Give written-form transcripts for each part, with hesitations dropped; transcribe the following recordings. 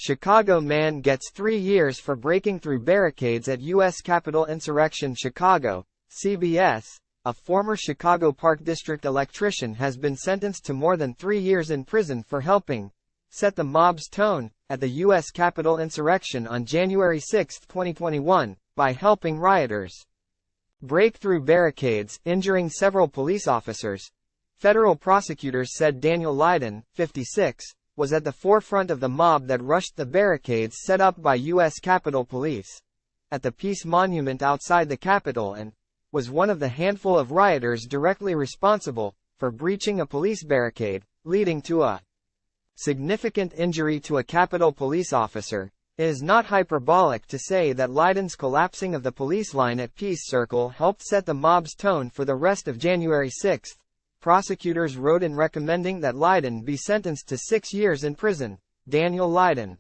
Chicago man gets 3 years for breaking through barricades at U.S. Capitol insurrection. Chicago, CBS. A former Chicago Park District electrician has been sentenced to more than 3 years in prison for helping set the mob's tone at the U.S. Capitol insurrection on January 6, 2021, by helping rioters break through barricades, injuring several police officers. Federal prosecutors said Daniel Leyden, 56, was at the forefront of the mob that rushed the barricades set up by U.S. Capitol Police at the Peace Monument outside the Capitol and was one of the handful of rioters directly responsible for breaching a police barricade, leading to a significant injury to a Capitol police officer. It is not hyperbolic to say that Leyden's collapsing of the police line at Peace Circle helped set the mob's tone for the rest of January 6. Prosecutors wrote in recommending that Leyden be sentenced to 6 years in prison. Daniel Leyden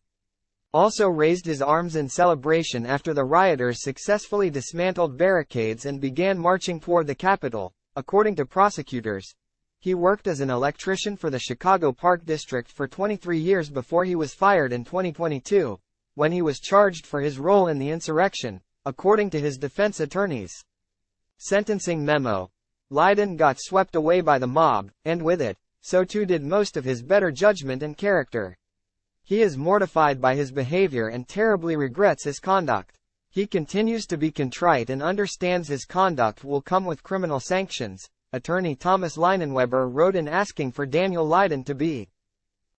also raised his arms in celebration after the rioters successfully dismantled barricades and began marching toward the Capitol. According to prosecutors, he worked as an electrician for the Chicago Park District for 23 years before he was fired in 2022, when he was charged for his role in the insurrection, according to his defense attorneys. Sentencing memo. Leyden got swept away by the mob, and with it, so too did most of his better judgment and character. He is mortified by his behavior and terribly regrets his conduct. He continues to be contrite and understands his conduct will come with criminal sanctions, attorney Thomas Leinenweber wrote in asking for Daniel Leyden to be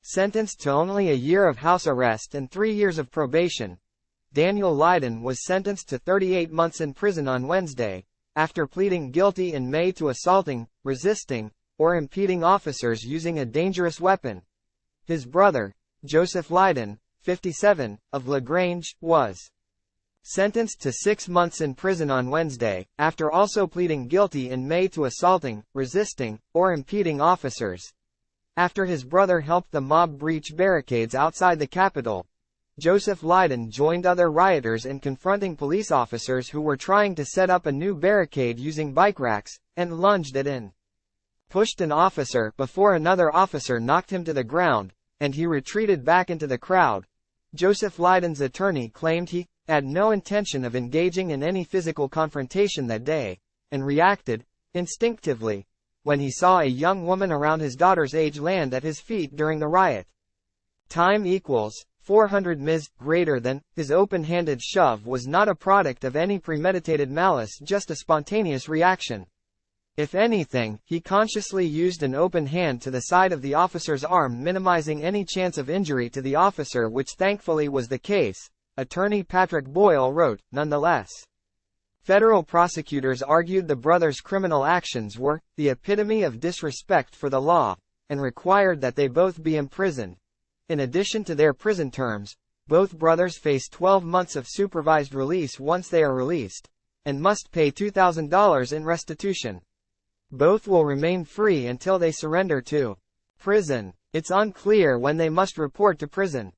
sentenced to only a year of house arrest and 3 years of probation. Daniel Leyden was sentenced to 38 months in prison on Wednesday, after pleading guilty in May to assaulting, resisting, or impeding officers using a dangerous weapon. His brother, Joseph Leyden, 57, of LaGrange, was sentenced to 6 months in prison on Wednesday, after also pleading guilty in May to assaulting, resisting, or impeding officers. After his brother helped the mob breach barricades outside the Capitol, Joseph Leyden joined other rioters in confronting police officers who were trying to set up a new barricade using bike racks, and lunged at and pushed an officer before another officer knocked him to the ground, and he retreated back into the crowd. Joseph Leyden's attorney claimed he had no intention of engaging in any physical confrontation that day, and reacted instinctively when he saw a young woman around his daughter's age land at his feet during the riot. Time equals 400 ms. greater than. His open-handed shove was not a product of any premeditated malice, just a spontaneous reaction. If anything, he consciously used an open hand to the side of the officer's arm, minimizing any chance of injury to the officer, which thankfully was the case, attorney Patrick Boyle wrote. Nonetheless, federal prosecutors argued the brothers' criminal actions were the epitome of disrespect for the law, and required that they both be imprisoned. In addition to their prison terms, both brothers face 12 months of supervised release once they are released, and must pay $2,000 in restitution. Both will remain free until they surrender to prison. It's unclear when they must report to prison.